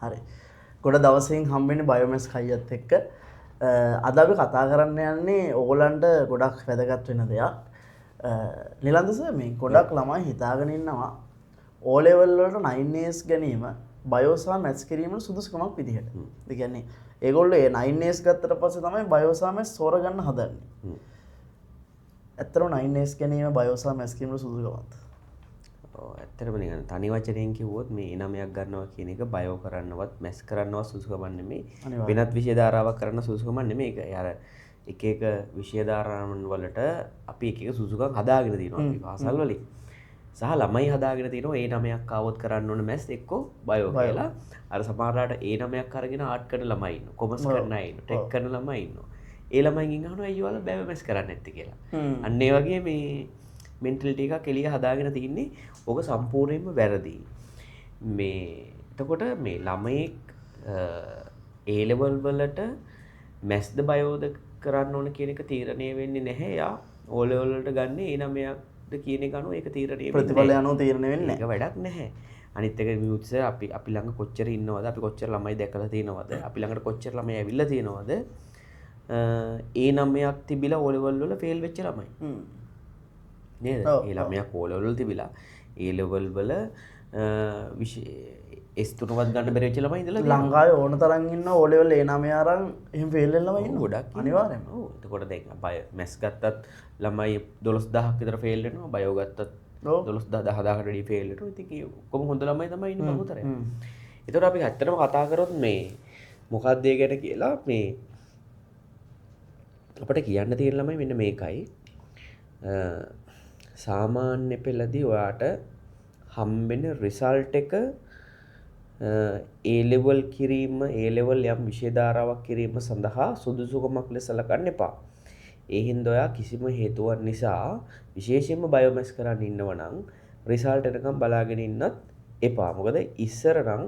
හරි. ගොඩ දවසින් හම්බෙන්නේ බයෝමැස් කයියත් එක්ක. අද අපි කතා කරන්න යන්නේ ඕගොල්ලන්ට ගොඩක් වැදගත් වෙන දෙයක්. නිලන්ද සර් මේ ගොඩක් ළමයි හිතාගෙන ඉන්නවා O level වලට 9As ගැනීම බයෝ සහ මැත්ස් කිරීමේ සුදුසුකමක් විදිහට. ඒ කියන්නේ ඒගොල්ලෝ ඒ 9As ගත්තට පස්සේ තමයි බයෝ සහ මැත්ස් තෝරගන්න හදන්නේ. ඇත්තටම 9As ගැනීම බයෝ සහ මැත්ස් කිරීමේ සුදුසුකමක්ද? ඇත්තටම නිකන් තනි වචනයෙන් කිව්වොත් මේ E9ක් ගන්නවා කියන එක බයෝ කරන්නවත් මැස් කරන්නවත් සුදුසුකමක් නෙමෙයි. වෙනත් විෂය ධාරාවක් කරන්න සුදුසුකමක් නෙමෙයි. ඒක අර එක එක විෂය ධාරාවන් වලට අපි එක එක සුදුසුකම් හදාගෙන තියෙනවා අපි පාසල් වලින්. සහ ළමයි හදාගෙන තියෙනවා E9ක් ආවොත් කරන්න ඕන මැස් එක්කෝ බයෝ කියලා. අර සමහරලාට E9ක් අරගෙන ආර්ට් කරන ළමයි ඉන්නවා. කොමර්ස් කරන අය ඉන්නවා. ටෙක් කරන ළමයි ඉන්නවා. ඒ ළමයින්ගෙන් අහනවා අයියෝ ඔයාලා බයෝ මැස් කරන්නේ නැත්තේ කියලා. අන්න ඒ වගේ මේ මෙන්ටලිටි එකක් එළිය හදාගෙන තින්නේ. ඕක සම්පූර්ණයෙන්ම වැරදි. මේ එතකොට මේ ළමයෙක් A level වලට මැස්ද බයෝද කරන්න ඕන කියන එක තීරණය වෙන්නේ නැහැ. යා O level වලට ගන්න E9ක්ද කියන එක අනුව ඒක තීරණය වෙන්නේ ප්‍රතිඵල අනුව තීරණය වෙන්නේ නැහැ. ඒක වැඩක් නැහැ. අනිත් එක මියුට්ස් අපි ළඟ කොච්චර ඉන්නවද? අපි කොච්චර ළමයි දැකලා තියෙනවද? අපි ළඟට කොච්චර ළමයි ඇවිල්ලා තියෙනවද? E9ක් තිබිලා O level වල ෆේල් වෙච්ච ළමයි. නේද? ඒ ළමයා O level වල තිබිලා A level වල S3වත් ගන්න බැරි වෙච්ච ළමයි ඉඳලා ලංකාවේ ඕන තරම් ඉන්න O level E9 අරන් එහෙම ෆේල් වෙන ළමයි ඉන්නවා. ගොඩක් අනිවාර්යෙන්ම. ඔව්. එතකොට දැන් බය මැස් ගත්තත් ළමයි 12000ක් විතර ෆේල් වෙනවා. බයෝ ගත්තත් 12000 10000කට වැඩි ෆේල් වෙනවා. ඉතින් කොහොම හොඳ ළමයි තමයි ඉන්නේ බහුතරය. එතකොට අපි ඇත්තටම කතා කරොත් මේ මොකක්ද ඒ ගැන කියලා මේ අපිට කියන්න තියෙන ළමයි මෙන්න මේකයි. සාමාන්‍ය පෙළදී ඔයාට හම්බෙන රිසල්ට් එක A level කිරීම A level යම් විෂය ධාරාවක් කිරීම සඳහා සුදුසුකමක් ලෙස සලකන්න එපා. ඒ හින්දා ඔයා කිසිම හේතුවක් නිසා විශේෂයෙන්ම බයෝමැස් කරන්න ඉන්නව නම් රිසල්ට් එකකම් බලාගෙන ඉන්නත් එපා. මොකද ඉස්සර නම්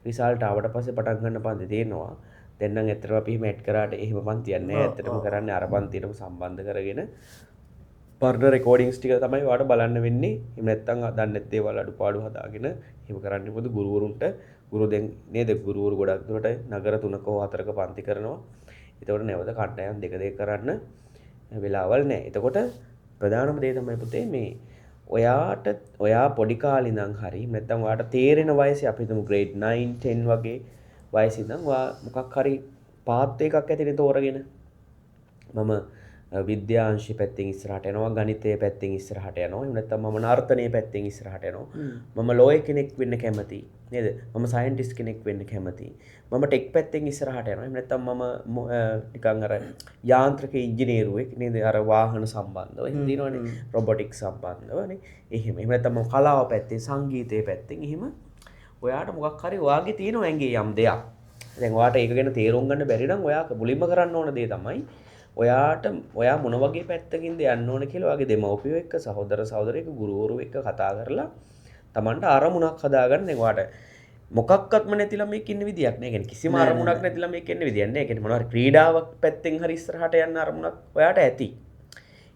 රිසල්ට් ආවට පස්සේ පටන් ගන්න පන්ති තියෙනවා. දැන් නම් ඇත්තටම අපි එහෙම ඇඩ් කරාට එහෙම පන්තියක් නැහැ. ඇත්තටම කරන්නේ අර පන්තියටම සම්බන්ධ කරගෙන පර්ණ රෙකෝඩින්ග්ස් ටික තමයි ඔයාලට බලන්න වෙන්නේ. එහෙම නැත්නම් දන්නේ නැත් දේවල් අඩුපාඩු හදාගෙන එහෙම කරන්නේ මොකද ගුරුවරුන්ට ගුරු දැන් නේද ගුරුවරු ගොඩක් දුරට නගර 3ක හෝ 4ක පන්ති කරනවා. ඒතකොට නැවත කණ්ඩායම් දෙක දෙක කරන්න වෙලාවල් නැහැ. එතකොට ප්‍රධානම දේ තමයි පුතේ මේ ඔයා පොඩි කාලේ ඉඳන් හරි නැත්නම් ඔයාට තේරෙන වයසේ අපි හිතමු grade 9 10 වගේ වයසේ ඉඳන් ඔයා මොකක් හරි පාත් එකක් ඇතුලේ තෝරගෙන මම විද්‍යාංශය පැත්තෙන් ඉස්සරහට යනවා ගණිතය පැත්තෙන් ඉස්සරහට යනවා එහෙම නැත්නම් මම නර්තනයේ පැත්තෙන් ඉස්සරහට යනවා මම ලෝයර් කෙනෙක් වෙන්න කැමතියි නේද මම සයන්ටිස්ට් කෙනෙක් වෙන්න කැමතියි මම ටෙක් පැත්තෙන් ඉස්සරහට යනවා එහෙම නැත්නම් මම නිකන් අර යාන්ත්‍රික ඉංජිනේරුවෙක් නේද අර වාහන සම්බන්ධව එහෙම දිනවනේ රොබොටික්ස් සම්බන්ධව නේ එහෙම නැත්නම් මම කලාව පැත්තෙන් සංගීතයේ පැත්තෙන් එහෙම ඔයාට මොකක් හරි ඔයාගේ තියෙන ඇඟේ යම් දෙයක් දැන් ඔයාට ඒක ගැන තේරුම් ගන්න බැරි නම් ඔයා මුලින්ම කරන්න ඕන දේ තමයි ඔයා මොන වගේ පැත්තකින්ද යන්න ඕන කියලා ඔයාගේ දෙමව්පියෝ එක්ක සහෝදර සහෝදරියක ගුරුවරු එක්ක කතා කරලා Tamanට අරමුණක් හදාගන්න. දැන් ඔයාට මොකක්වත්ම නැති ළමෙක් ඉන්න විදියක් නෑ. ඒ කියන්නේ කිසිම අරමුණක් නැති ළමෙක් ඉන්න විදියක් නෑ. ඒ කියන්නේ මොනවා හරි ක්‍රීඩාවක් පැත්තෙන් හරි ඉස්සරහට යන්න අරමුණක් ඔයාට ඇති.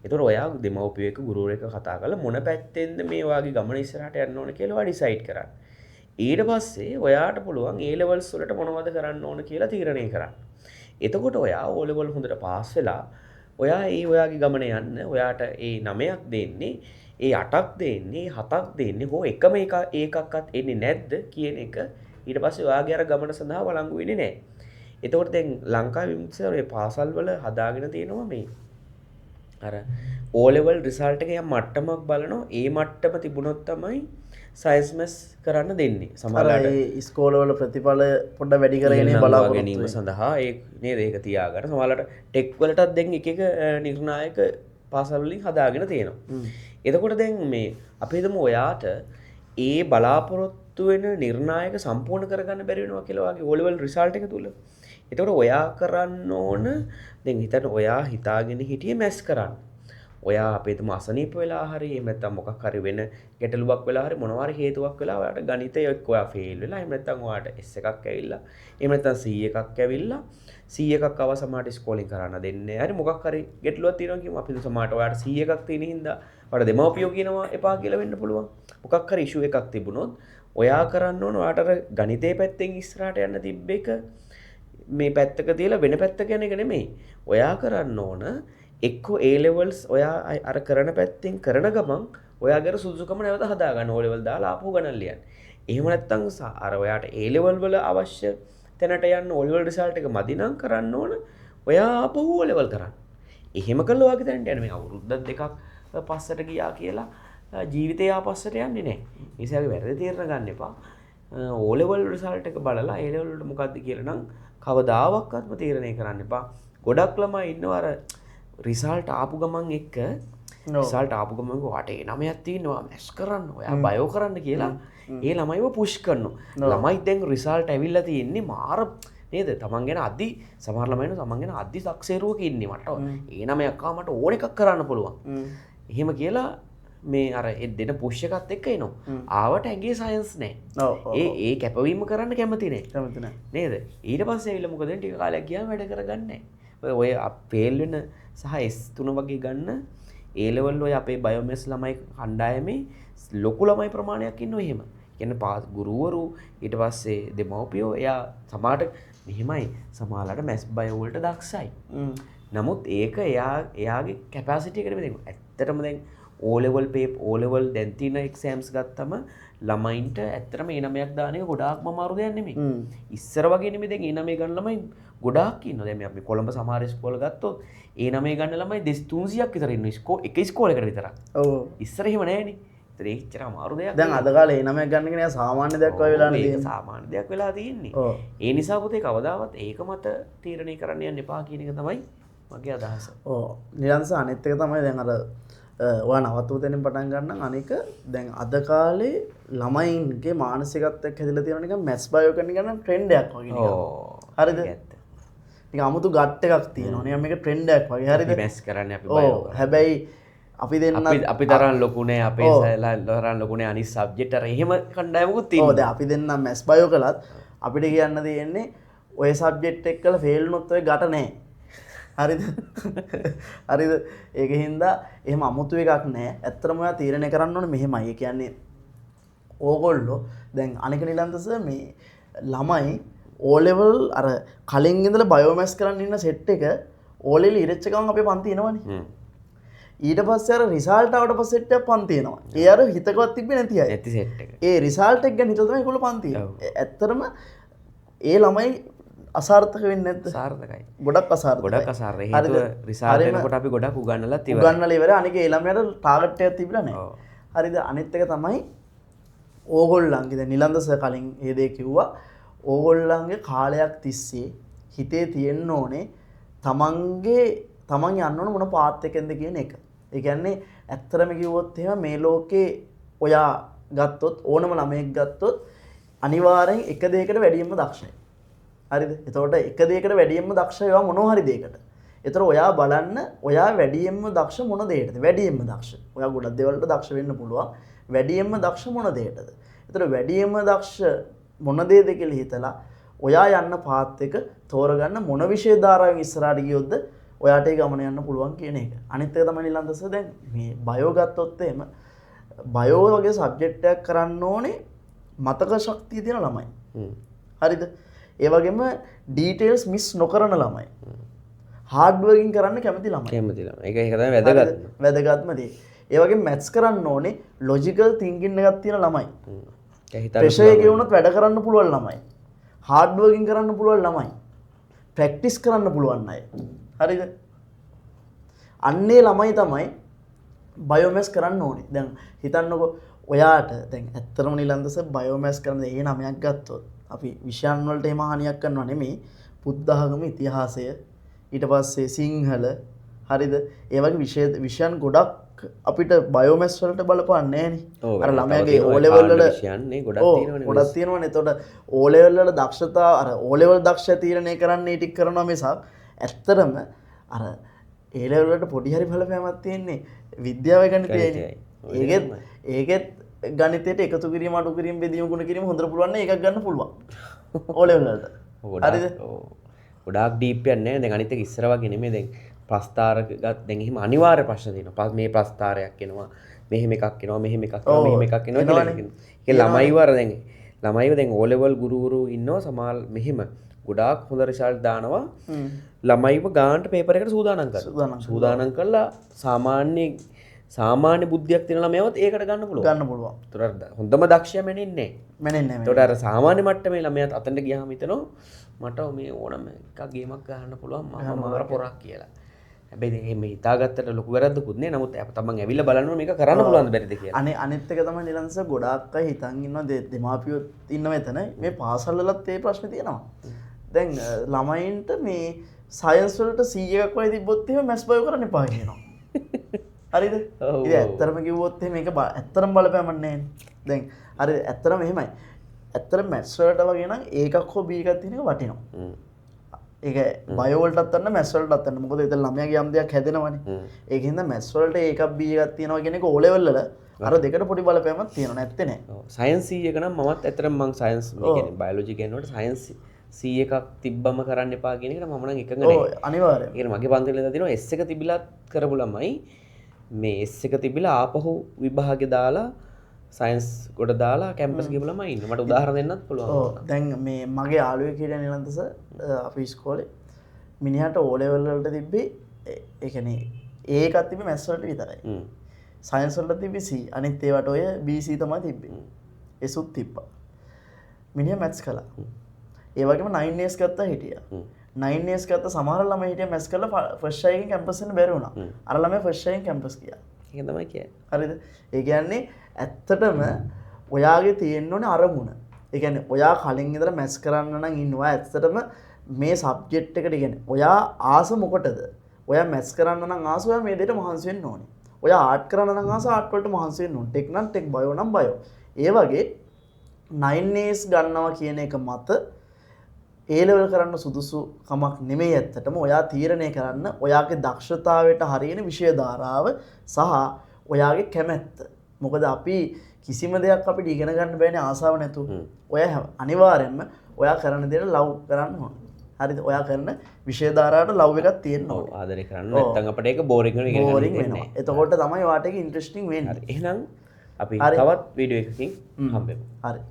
ඒතකොට ඔයා දෙමව්පියෝ එක්ක ගුරුවරු එක්ක කතා කරලා මොන පැත්තෙන්ද මේ ඔයාගේ ගමන ඉස්සරහට යන්න ඕන කියලා ඔයා ඩිසයිඩ් කරන්න. ඊට පස්සේ ඔයාට පුළුවන් A levels වලට මොනවද කරන්න ඕන කියලා තීරණය කරන්න. එතකොට ඔයා O level හොඳට පාස් වෙලා ඔයා ඔයාගේ ගමන යන්න ඔයාට ඒ 9ක් දෙන්නේ ඒ 8ක් දෙන්නේ 7ක් දෙන්නේ හෝ එකම එකක්වත් එන්නේ නැද්ද කියන එක ඊට පස්සේ ඔයාගේ අර ගමන සඳහා වළංගු වෙන්නේ නැහැ. එතකොට දැන් ලංකාවේ විමුක්තිසර මේ පාසල් වල හදාගෙන තියෙනවා මේ අර O level result එක යම් මට්ටමක් බලනවා ඒ මට්ටම තිබුණොත් තමයි සයන්ස් මැස් කරන්න දෙන්නේ. සමහරවිට ඉස්කෝලවල ප්‍රතිඵල පොඩ්ඩක් වැඩි කරගෙන බලාපොරොත්තු ගැනීම සඳහා ඒ නේද ඒක තියාගන්න. සමහරවිට ටෙක් වලටත් දැන් එක එක නිර්ණායක පාසල් වලින් හදාගෙන තියෙනවා. එතකොට දැන් මේ අපි හිතමු ඔයාට ඒ බලාපොරොත්තු වෙන නිර්ණායක සම්පූර්ණ කරගන්න බැරි වෙනවා කියලා වගේ O level result එක තුල. එතකොට ඔයා කරන්න ඕන දැන් හිතන්න ඔයා හිතාගෙන හිටියේ මැස් කරන්න. ඔයා අපේ තම අසනීප වෙලා හරි එහෙම නැත්නම් මොකක් හරි වෙන ගැටලුවක් වෙලා හරි මොනවා හරි හේතුවක් වෙලා ඔයාට ගණිතය එක්ක ඔයා ෆේල් වෙලා එහෙම නැත්නම් ඔයාට S එකක් ඇවිල්ලා එහෙම නැත්නම් C එකක් ඇවිල්ලා C එකක් ආව සමහරට ස්කෝලින් කරන්න දෙන්නේ හරි මොකක් හරි ගැටලුවක් තියෙනවා කියමු අපි සමහරට ඔයාට C එකක් තියෙන හින්දා ඔයාට දෙමව්පියෝ කියනවා එපා කියලා වෙන්න පුළුවන් මොකක් හරි ඉෂුව එකක් තිබුණොත් ඔයා කරන්න ඕන ඔයාට අර ගණිතේ පැත්තෙන් ඉස්සරහට යන්න තිබ්බ එක මේ පැත්තක තියලා වෙන පැත්තක යන එක නෙමෙයි. ඔයා කරන්න ඕන එක්කෝ A levels ඔයා අර කරන පැත්තෙන් කරන ගමන් ඔයාගේ සුදුසුකම නැවත හදාගන්න O level දාලා ආපහු ගණන් ලියන්න. එහෙම නැත්නම් අර ඔයාට A level වල අවශ්‍ය තැනට යන්න O level result එක මදි නම් කරන්න ඕන ඔයා ආපහු O level කරන්න. එහෙම කළා ඔයාගේ තැනට යන්න මේ අවුරුද්දක් දෙකක් පස්සට ගියා කියලා ජීවිතේ ආපස්සට යන්නේ නැහැ. ඒ නිසා වැරදි තීරණ ගන්න එපා. O level result එක බලලා A level වලට මොකද්ද කියලා නම් කවදාවත්ම තීරණය කරන්න එපා. ගොඩක් ළමයි ඉන්නවා අර රිසල්ට් ආපු ගමන් එක්ක රිසල්ට් ආපු ගමන් ඔයාට ඒ නමයක් තියෙනවා මැස් කරන්න ඔයා බයෝ කරන්න කියලා ඒ ළමයිව පුෂ් කරනවා. ළමයි දැන් රිසල්ට් ඇවිල්ලා තියෙන්නේ මාර නේද? තමන් ගැන අදි සමහර ළමයින තමන් ගැන අදි සක්සේරුවක ඉන්නේ මට. ඒ නමයක් ආව මට ඕන එකක් කරන්න පුළුවන්. එහෙම කියලා මේ අර දෙන පුෂ් එකත් එක්ක එනවා. ආවට ඇඟේ සයන්ස් නැහැ. ඒ කැපවීම කරන්න කැමති නැහැ. නේද? ඊට පස්සේ ඇවිල්ලා මොකද ටික කාලයක් ගියාම වැඩ කරගන්නේ නැහැ. ඔය ෆේල් වෙන සහ S3 වගේ ගන්න A level ඔය අපේ බයෝමැස් ළමයි කණ්ඩායමේ ලොකු ළමයි ප්‍රමාණයක් ඉන්නවා එහෙම. කියන්නේ ගුරුවරු ඊට පස්සේ දෙමව්පියෝ එයා සමහරට මෙහෙමයි සමහරලාට මැස් බයෝ වලට දක්ෂයි. නමුත් ඒක එයාගේ කැපැසිටි එකට නෙමෙයි. ඇත්තටම දැන් O level paper O level දැන් තියෙන exams ගත්තම ළමයින්ට ඇත්තටම ඒ නමයක් දාන එක ගොඩාක්ම අමාරු දෙයක් නෙමෙයි. ඉස්සර වගේ නෙමෙයි දැන් ඒ නමේ ගන්න ළමයි ගොඩාක් ඉන්නවා. දැන් අපි කොළඹ සමහර ඉස්කෝල ගත්තොත් ඒ නමේ ගන්න ළමයි 2300ක් විතර ඉන්නවා එක ඉස්කෝලයකට විතරක්. ඔව්. ඉස්සර එහෙම නෑනේ. ඒතර ඒක ඉච්චර අමාරු දෙයක්. දැන් අද කාලේ ඒ නමයක් ගන්න කෙනා සාමාන්‍ය දෙයක් වගේ වෙලා නේ තියෙන්නේ. සාමාන්‍ය දෙයක් වෙලා තියෙන්නේ. ඒ නිසා පුතේ කවදාවත් ඒක මත තීරණය කරන්න යන්න එපා කියන එක තමයි මගේ අදහස. ඔව්. නිරන්ස අනිත් එක තමයි දැන් අර ඔයා නවත්වපු තැනින් පටන් ගන්න අනික දැන් අද කාලේ ළමයින්ගේ මානසිකත්වයක් හැදිලා තියෙන නිකන් මැස් බයෝ කරන නිකන් ට්‍රෙන්ඩ් එකක් වගේ නිකන්. හරිද? නිකන් 아무තු ගට් එකක් තියෙනවා. නිකන් මේක ට්‍රෙන්ඩ් එකක් වගේ. හරිද? මැස් කරන්නේ අපි බයෝ. හැබැයි අපි දෙන්න අපි තරම් ලොකු නෑ අපේ තරම් ලොකු නෑ අනිත් සබ්ජෙක්ට් අර එහෙම කණ්ඩායමකුත් තියෙනවා. ඔව් දැන් අපි දෙන්න මැස් බයෝ කළත් අපිට කියන්න තියෙන්නේ ඔය සබ්ජෙක්ට් එක කළා ෆේල් වුණොත් ඔය ගට නෑ. හරිද? හරිද? ඒක හින්දා එහෙම අමුතු එකක් නෑ. ඇත්තටම ඔයා තීරණය කරන්න ඕනේ මෙහෙමයි. ඒ කියන්නේ ඕගොල්ලෝ දැන් අනික නිලන්තස මේ ළමයි O level අර කලින් ඉඳලා බයෝමැස් කරන්න ඉන්න සෙට් එක O level ඉරච්ච ගමන් අපේ පන්ති එනවනේ. ඊට පස්සේ අර රිසල්ට් ආවට පස්සේ සෙට් එකක් පන්ති එනවා. ඒ අර හිතකවත් තිබ්බේ නැති අය. නැති සෙට් එක. ඒ රිසල්ට් එක ගැන හිතලා තමයි ඒගොල්ලෝ පන්ති. ඇත්තටම ඒ ළමයි අසාර්ථක වෙන්නේ නැද්ද? සාර්ථකයි. ගොඩක් අසාර්ථකයි. ගොඩක් අසාර්ථකයි. හේතුව රිසල්ට් එනකොට අපි ගොඩක් උගන්නලා ඉවරයි. උගන්නලා ඉවරයි. අනික ඒ ළමයාට ටාගට් එකක් තිබිලා නැහැ. හරිද? අනිත් එක තමයි ඕගොල්ලන්ගේ දැන් නිලන්ද සර් කලින් ඒ දේ කිව්වා. ඕගොල්ලන්ගේ කාලයක් තිස්සේ හිතේ තියෙන්න ඕනේ තමන් යන්න ඕන මොන පාත් එකෙන්ද කියන එක. ඒ කියන්නේ ඇත්තටම කිව්වොත් එහෙම මේ ලෝකේ ඔයා ගත්තොත් ඕනම ළමයෙක් ගත්තොත් අනිවාර්යෙන් එක දෙයකට වැඩියෙන්ම දක්ෂයි. හරිද? එතකොට එක දෙයකට වැඩියෙන්ම දක්ෂ ඒවා මොනවා හරි දෙයකට. එතකොට ඔයා බලන්න ඔයා වැඩියෙන්ම දක්ෂ මොන දෙයකටද? වැඩියෙන්ම දක්ෂ. ඔයා ගොඩක් දේවල් වලට දක්ෂ වෙන්න පුළුවන්. වැඩියෙන්ම දක්ෂ මොන දෙයකටද? එතකොට වැඩියෙන්ම දක්ෂ මොන දේද කියලා හිතලා ඔයා යන්න පාත් එක තෝරගන්න මොන විෂය ධාරාවෙන් ඉස්සරහට ගියොත්ද ඔයාට ඒ ගමන යන්න පුළුවන් කියන එක. අනිත් එක තමයි නිලන්දස දැන් මේ බයෝ ගත්තොත් එහෙම බයෝ වගේ සබ්ජෙක්ට් එකක් කරන්න ඕනේ මතක ශක්තිය තියෙන ළමයි. හරිද? ඒ වගේම ඩීටේල්ස් මිස් නොකරන ළමයි. හાર્ඩ් වර්කින් කරන්න කැමති ළමයි. කැමති ළමයි. ඒක තමයි වැදගත්. වැදගත්ම දේ. ඒ වගේම මැත්ස් කරන්න ඕනේ ලොජිකල් තින්කින් එකක් තියෙන ළමයි. ප්‍රෙෂර් එකේ වුණත් වැඩ කරන්න පුළුවන් ළමයි. හાર્ඩ් වර්කින් කරන්න පුළුවන් ළමයි. ප්‍රැක්ටිස් කරන්න පුළුවන් අය. හරිද? අන්නේ ළමයි තමයි බයෝමැස් කරන්න ඕනේ. දැන් හිතන්නකෝ ඔයාට දැන් ඇත්තටම නිලන්දස බයෝමැස් කරන දේ 9ක් ගත්තොත් අපි විෂයන් වලට එහෙම හානියක් කරනවා නෙමෙයි. බුද්ධ ආගම ඉතිහාසය ඊට පස්සේ සිංහල හරිද? ඒ වගේ විෂයන් ගොඩක් අපිට බයෝමැස් වලට බලපන්නේ නැහනේ. අර ළමයාගේ O level වල විෂයන්නේ ගොඩක් තියෙනවනේ. ගොඩක් තියෙනවනේ. එතකොට O level වල දක්ෂතා අර O level දක්ෂ තීරණය කරන්නේ ටික කරනවා මිසක් ඇත්තටම අර A level වලට පොඩි හරි බලපෑමක් තියෙන්නේ විද්‍යාව ගණිතයනේ. ඒකෙත් ගණිතයට එකතු කිරීම අඩු කිරීම බෙදීම ගුණ කිරීම හොඳට පුළුවන් නේ එකක් ගන්න පුළුවන්. O level වලට. හරිද? ගොඩාක් ඩීප් යන්නේ නැහැ. දැන් අනිත් එක ඉස්සර වගේ නෙමෙයි දැන් ප්‍රස්ථාරක දැන් එහෙම අනිවාර්ය ප්‍රශ්න තියෙනවා. මේ ප්‍රස්ථාරයක් එනවා. මෙහෙම එකක් එනවා මෙහෙම එකක් ඔව්. එනවා මෙහෙම එකක් එනවා කියලා එනවනේ. කියනවා. ඒ ළමයිව අර දැන් ළමයිව දැන් O level ගුරුවරු ඉන්නවා සමහර මෙහෙම ගොඩාක් හොඳ රිසල්ට් දානවා. ළමයිව ගානට පේපර් එකට සූදානම් කරනවා. සූදානම් කරලා සාමාන්‍ය බුද්ධියක් තියෙන ළමයවත් ඒකට ගන්න පුළුවන්. ගන්න පුළුවන්. ඒතර හොඳම දක්ෂයා මෙන්නේ. මැනෙන්නේ එතකොට අර සාමාන්‍ය මට්ටමේ ළමයාත් අතනට ගියාම හිතනවා මට මේ ඕනම එකක් ගේමක් ගන්න පුළුවන් මම මාර පොරක් කියලා. හැබැයි එහෙම හිතාගත්තට ලොකු වැරද්දකුත් නේ. නමුත් තමන් ඇවිල්ලා බලනවා මේක කරන්න පුළුවන්ද බැරිද කියලා. අනිත් එක තමයි නිලන්ස ගොඩාක් අය හිතන් ඉන්නවා දෙමාපියෝ ඉන්නවා එතන මේ පාසල් වලත් ඒ ප්‍රශ්නේ තියෙනවා. දැන් ළමයින්ට මේ සයන්ස් වලට 100 එකක් වගේ තිබ්බොත් එහෙම මැත්ස් බයෝ කරන්න එපා කියනවා. හරිද? ඉතින් ඇත්තටම කිව්වොත් එහෙම මේක ඇත්තටම බලපෑමක් නැහැ. දැන් හරි ඇත්තටම එහෙමයි. ඇත්තටම මැත්ස් වලට වගේ නම් ඒකක් හෝ බී එකක් තියෙන එක වටිනවා. ඒක බයෝ වලටත් ගන්න මැත්ස් වලටත් ගන්න. මොකද ඒතන ළමයාගේ යම් දෙයක් හැදෙනවනේ. ඒකින්ද මැත්ස් වලට ඒකක් බී එකක් තියෙනවා කියන එක O level වල අර දෙකට පොඩි බලපෑමක් තියෙනවා නැත්තේ නෑ. ඔව් සයන්ස් 100 එක නම් මමත් ඇත්තටම මම සයන්ස් මේ කියන්නේ බයොලොජි කියනකොට සයන්ස් 100 එකක් තිබ්බම කරන්න එපා කියන එකට මම නම් එකඟ නෑ. ඔව් අනිවාර්යයෙන්. ඒ කියන්නේ මගේ පන්තිලේ ඉඳලා තියෙනවා S එක තිබිලත් කරපු ළමයි මේ S එක තිබිලා ආපහු විභාගේ දාලා සයන්ස් කොට දාලා කැම්පස් ගිහම ළමයි ඉන්නවා. මට උදාහරණ දෙන්නත් පුළුවන්. ඔව් දැන් මේ මගේ යාළුවෙක් හිටියා නිලන්තස අපි ඉස්කෝලේ මිනිහට O level වලට තිබ්බේ ඒ කියන්නේ A එකක් තිබ්බේ මැත්ස් වලට විතරයි. සයන්ස් වලට තිබ්බේ C. අනිත් ඒවට ඔය BC තමයි තිබ්බේ. එසුත් තිබ්බා. මිනිහා මැත්ස් කළා. ඒ වගේම 9S ගත්තා හිටියා. 9S ගත්ත සමහර ළමයි හිටියා මැත්ස් කරලා ෆස්ට් එකෙන් කැම්පස් එන්න බැරි වුණා. අර ළමයා ෆස්ට් එකෙන් කැම්පස් ගියා. ඒක තමයි කියන්නේ. හරිද? ඒ කියන්නේ ඇත්තටම ඔයාගේ තියෙන්න ඕනේ අරමුණ. ඒ කියන්නේ ඔයා කලින් ඉඳලා මැත්ස් කරන්න නම් ඉන්නවා. ඇත්තටම මේ සබ්ජෙක්ට් එකට කියන්නේ ඔයා ආස මොකටද? ඔයා මැත්ස් කරන්න නම් ආස ඔයා මේ දෙයට මහන්සි වෙන්න ඕනේ. ඔයා ආර්ට් කරන්න නම් ආස ආර්ට් වලට මහන්සි වෙන්න ඕනේ. ටෙක් නම් ටෙක් බයෝ නම් බයෝ. ඒ වගේ 9As ගන්නවා කියන එක මත A level කරන්න සුදුසු කමක් නෙමෙයි ඇත්තටම. ඔයා තීරණය කරන්න ඔයාගේ දක්ෂතාවයට හරියන විෂය ධාරාව සහ ඔයාගේ කැමැත්ත. මොකද අපි කිසිම දෙයක් අපිට ඉගෙන ගන්න බෑනේ ආසාව නැතුව. ඔයා අනිවාර්යයෙන්ම ඔයා කරන දේට ලව් කරන්න ඕන. හරිද? ඔයා කරන විෂය ධාරාවට ලව් එකක් තියෙන්න ඕනේ. ඔව් ආදරේ කරන්න නැත්නම් අපිට ඒක බෝරින් වෙනවා. එතකොට තමයි ඔයාට ඒක ඉන්ට්‍රෙස්ටිං වෙන්නේ. හරි. එහෙනම් අපි තවත් වීඩියෝ එකකින් හම්බෙමු. හරි.